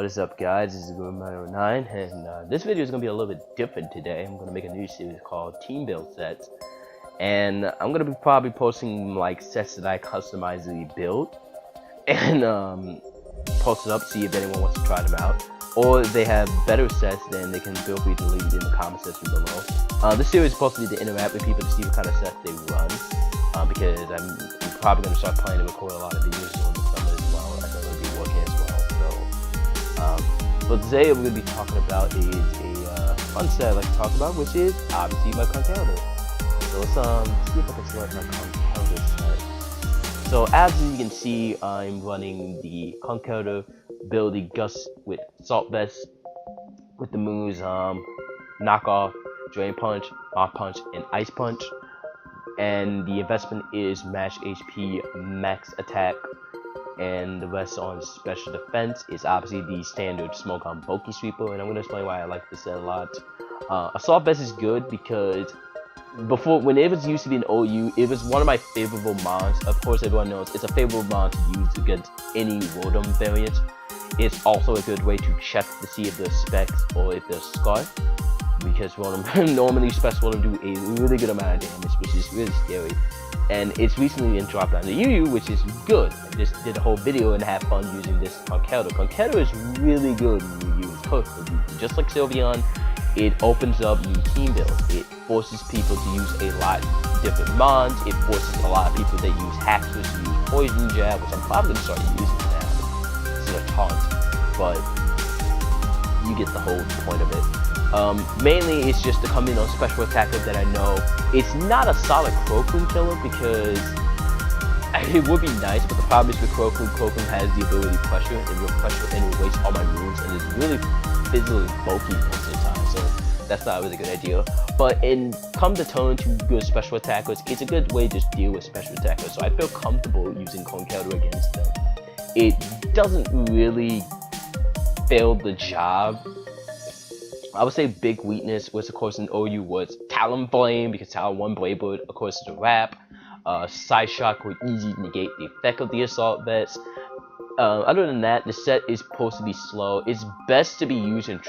What is up, guys? This is Guru9, and this video is going to be a little bit different today. I'm going to make a new series called Team Build Sets, and I'm going to be probably posting like sets that I customizedly build, and post it up, see if anyone wants to try them out, or if they have better sets, then they can feel free to leave it in the comment section below. This series is supposed to be to interact with people to see what kind of sets they run, because I'm probably going to start planning to record a lot of videos during the summer as well, as I'm going to be working as well. But today we're going to be talking about is a fun set I like to talk about, which is obviously my Concounter. So let's see if I can select my Concounter set. So as you can see, I'm running the Concounter ability Gust with Salt Vest with the moves Knock Off, Drain Punch, Off Punch, and Ice Punch. And the investment is Max HP, Max Attack, and the rest on special defense is obviously the standard Smoke on Bulky Sweeper, and I'm going to explain why I like this set a lot. Assault Vest is good because before, when it was used to be an OU, it was one of my favorable mons. Of course, everyone knows it's a favorable mon to use against any Rotom variant. It's also a good way to check to see if there's specs or if there's Scar, because Rotom normally specs Rotom do a really good amount of damage, which is really scary. And it's recently been dropped on the UU, which is good. I just did a whole video and had fun using this Concounter. Concounter is really good when you use perfectly. Just like Sylveon, it opens up new team builds. It forces people to use a lot different mons. It forces a lot of people that use Haxorus to use Poison Jab, which I'm probably going to start using now instead of Taunt. But you get the whole point of it. Mainly it's just to come in on special attacker that I know it's not a solid Crocoon killer, because it would be nice, but the problem is with Crocoon has the ability to pressure, and will pressure and will waste all my moves, and it's really physically bulky most of the time, so that's not a really good idea. But in come to turn to good special attackers, it's a good way to just deal with special attackers, so I feel comfortable using Concounter against them. It doesn't really fail the job. I would say big weakness was, of course, in OU was Talonflame, because Talon 1 Blade Bird, of course, is a wrap. Side Shock would easily negate the effect of the Assault Vest. Other than that, the set is supposed to be slow. It's best to be used in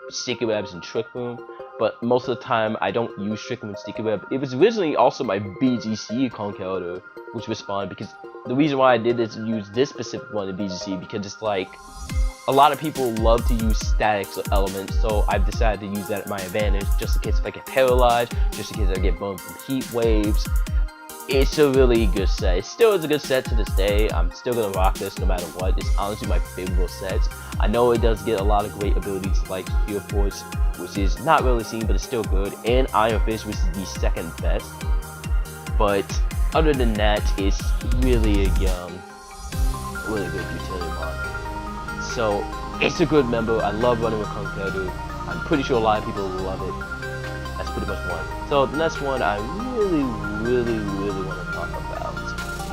Sticky Webs and Trick Room, but most of the time I don't use Trick Room and Sticky Web. It was originally also my BGC Concounter, which was fun, because the reason why I did this is use this specific one in BGC, because it's like, a lot of people love to use static elements, so I've decided to use that at my advantage, just in case if I get paralyzed, just in case I get burned from heat waves. It's a really good set. It still is a good set to this day. I'm still gonna rock this no matter what. It's honestly my favorite set. I know it does get a lot of great abilities like Spear Force, which is not really seen, but it's still good, and Iron Fist, which is the second best. But other than that, it's really a really good utility mod. So it's a good member. I love running with Concounter. I'm pretty sure a lot of people will love it. That's pretty much one. So the next one I really want to talk about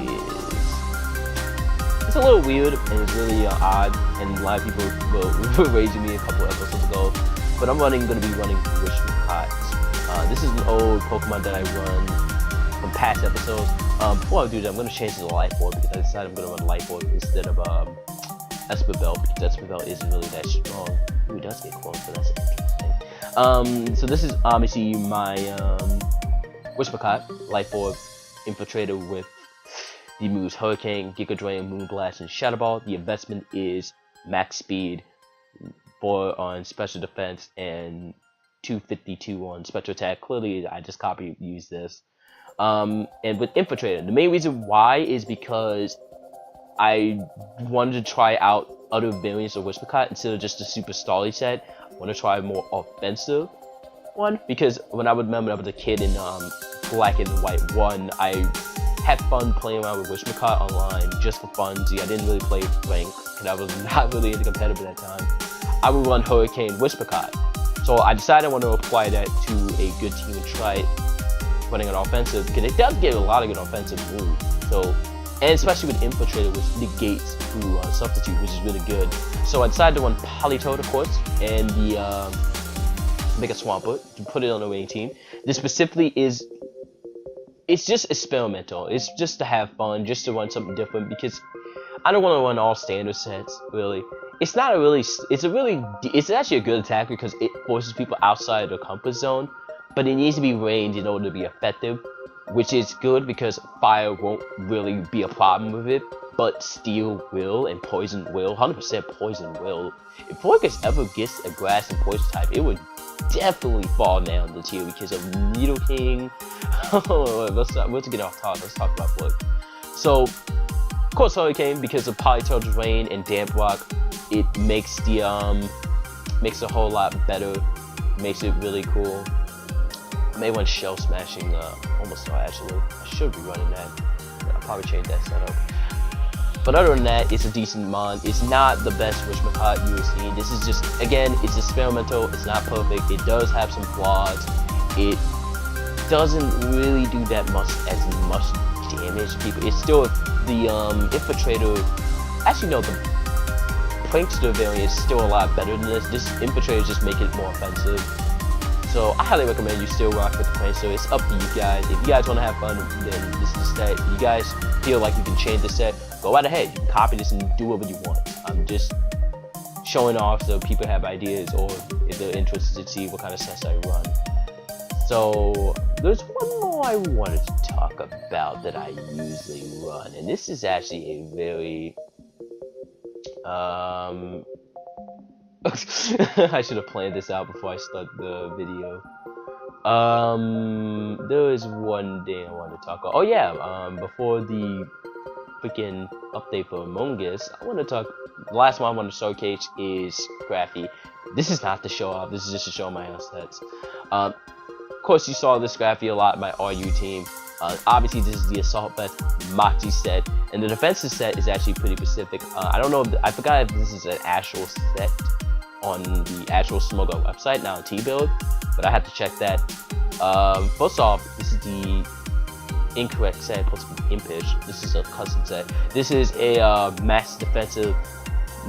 is, it's a little weird and it's really odd, and a lot of people were raising me a couple episodes ago. But I'm going to be running Wishpokot. This is an old Pokemon that I run from past episodes. Before I do that, I'm going to change to the Life Orb, because I decided I'm going to run Life Orb instead of Espabel, because Espabel isn't really that strong. Ooh, it does get close, but that's interesting. So this is obviously my Wishpokot, Life Orb, Infiltrator with the moves Hurricane, Giga Drain, Moonblast, and Shadow Ball. The investment is Max Speed, 4 on Special Defense, and 252 on Special Attack. Clearly, I just used this. And with Infiltrator, the main reason why is because I wanted to try out other variants of Wishpokot instead of just the Super Stally set. I want to try a more offensive one, because when I would remember I was a kid in Black and White 1, I had fun playing around with Wishpokot online just for funsies. I didn't really play ranked, because I was not really into competitive at that time. I would run Hurricane Wishpokot. So I decided I want to apply that to a good team and try it running an offensive, because it does get a lot of good offensive moves. So, and especially with Infiltrator, which negates through Substitute, which is really good. So I decided to run Politoed, of course, and the Mega Swampert to put it on the winning team. This specifically is, it's just experimental. It's just to have fun, just to run something different, because I don't want to run all standard sets, really. it's not a really, it's actually a good attack because it forces people outside their comfort zone, but it needs to be ranged in order to be effective, which is good because fire won't really be a problem with it, but steel will and poison will. 100% poison will. If Pokebuilds ever gets a grass and poison type, it would definitely fall down the tier because of Needle King. Let's get off topic. Let's talk about Blue. So, of course, Hurricane, because of Polyturtle's Rain and Damp Rock, it makes the makes a whole lot better. Makes it really cool. I may want Shell Smashing almost actually. I should be running that. I'll probably change that setup. But other than that, it's a decent mon. It's not the best Wishmacott you've seen. This is just, again, it's experimental. It's not perfect. It does have some flaws. It doesn't really do that much damage. People, it's still the Infiltrator. Actually, no, the Prankster variant is still a lot better than this. This Infiltrator just make it more offensive. So I highly recommend you still rock with the Prankster. It's up to you guys. If you guys want to have fun, then this is the set. If you guys feel like you can change the set, go right ahead. You can copy this and do whatever you want. I'm just showing off so people have ideas, or if they're interested to see what kind of sets I run. So there's one more I wanted to talk about that I usually run, and this is actually a very I should have planned this out before I start the video. There is one thing I wanted to talk about. Oh yeah, before the freaking update for Among Us, I want to talk. The last one I want to showcase is Scrappy. This is not to show off. This is just to show my own stats. Of course, you saw this Scrappy a lot in my RU team. Obviously, this is the Assault Vest Moxie set, and the defensive set is actually pretty specific. I don't know if I forgot if this is an actual set on the actual Smuggler website, not on Teambuilding, but I have to check that. First off, this is the incorrect set, supposed to be Impish. This is a custom set. This is a max defensive,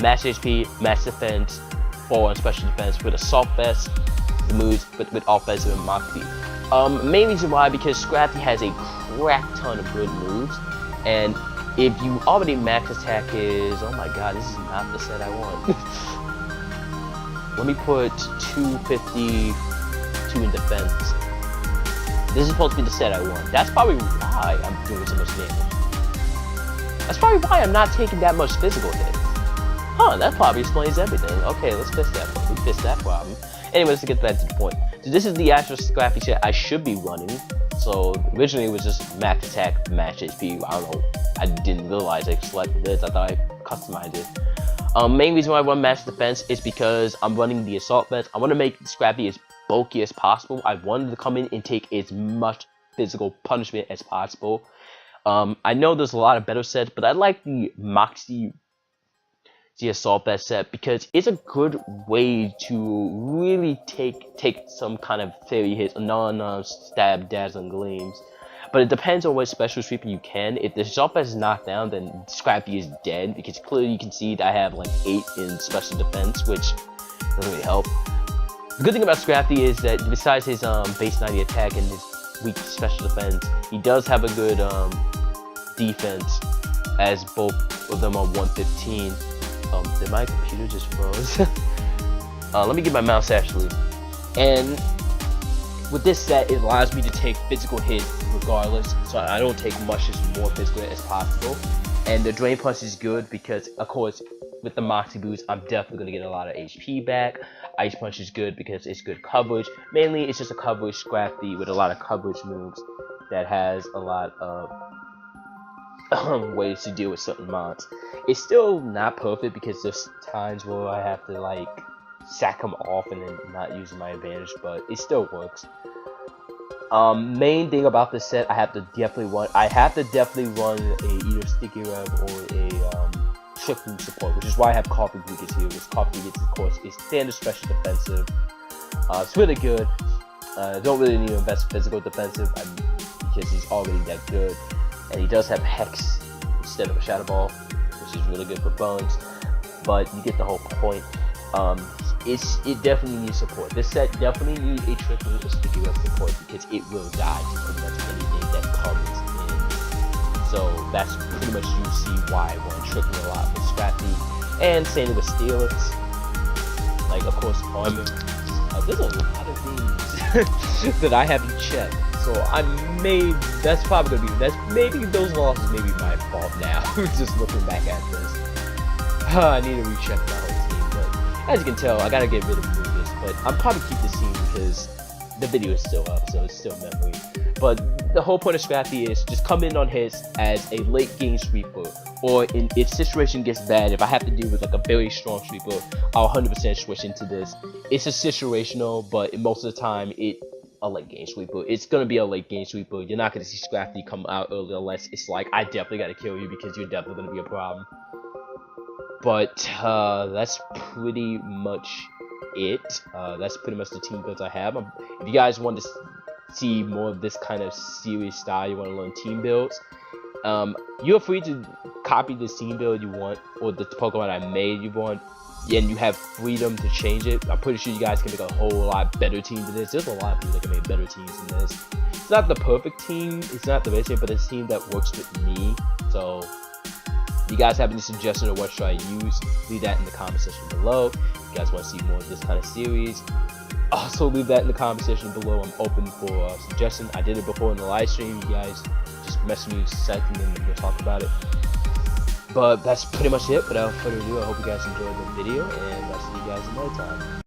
max HP, max defense, 4 on special defense with Assault Vest, the moves with offensive and Moxie. Main reason why, because Scrappy has a crap ton of good moves, and if you already max attack his, oh my god, this is not the set I want. Let me put 252 in defense. This is supposed to be the set I want. That's probably why I'm doing so much damage. That's probably why I'm not taking that much physical hits. Huh, that probably explains everything. Okay, let's fix that problem. We fixed that problem. Anyways, to get back to the point. So this is the actual Scrappy set I should be running. So originally it was just max attack, max HP. I don't know. I didn't realize I selected this. I thought I customized it. Main reason why I run max defense is because I'm running the Assault Vest. I want to make Scrappy as bulky as possible. I wanted to come in and take as much physical punishment as possible. I know there's a lot of better sets, but I like the Moxie, the Assault Vest set, because it's a good way to really take some kind of fairy hits, non-stab, dazzling gleams. But it depends on what special sweeping you can. If the Assault Vest is knocked down, then Scrappy is dead, because clearly you can see that I have like 8 in special defense, which doesn't really help. The good thing about Scrappy is that besides his base 90 attack and his weak special defense, he does have a good defense, as both of them are 115. Did my computer just froze? Let me get my mouse actually. And with this set, it allows me to take physical hit regardless, so I don't take much as more physical hit as possible. And the Drain Punch is good because, of course, with the Moxie boost, I'm definitely going to get a lot of HP back. Ice Punch is good because it's good coverage. Mainly, it's just a coverage Scrappy with a lot of coverage moves that has a lot of ways to deal with certain mods. It's still not perfect because there's times where I have to like sack them off and then not use my advantage, but it still works. Main thing about this set, I have to definitely run a either Sticky Rev or a Trick Root support, which is why I have Coffee Brickets here. Because Coffee Brickets, of course, is standard special defensive. It's really good. Don't really need to invest physical defensive because he's already that good. And he does have Hex instead of a Shadow Ball, which is really good for Bones. But you get the whole point. It definitely needs support. This set definitely needs a Trick Root or Sticky Rev support because it will die to pretty much anything that comes in. So that's pretty much you see why I run Trick Root a lot with Scrappy. And same with Steelers. Like, of course, armor. There's a lot of things that I haven't checked. So that's probably gonna be, maybe those losses may be my fault now. Just looking back at this. I need to recheck my whole team, but as you can tell, I gotta get rid of Lucas. But I'm probably keep this team because the video is still up, so it's still memory. But the whole point of Scrappy is just come in on hits as a late game sweeper, or if situation gets bad, if I have to deal with like a very strong sweeper, I'll 100% switch into this. It's a situational, but most of the time a late game sweeper. It's gonna be a late game sweeper. You're not gonna see Scrappy come out early unless it's like I definitely gotta kill you because you're definitely gonna be a problem. But that's pretty much it. That's pretty much the team builds I have. If you guys want to see more of this kind of serious style, you want to learn team builds, you're free to copy the team build you want, or the Pokemon I made you want, and you have freedom to change it. I'm pretty sure you guys can make a whole lot better team than this. There's a lot of people that can make better teams than this. It's not the perfect team, it's not the best team, but it's a team that works with me. So if you guys have any suggestions or what should I use, leave that in the comment section below. If you guys want to see more of this kind of series, also leave that in the comment section below. I'm open for suggestions. I did it before in the live stream. You guys just message me a second and we'll talk about it. But that's pretty much it. Without further ado, I hope you guys enjoyed the video, and I'll see you guys another time.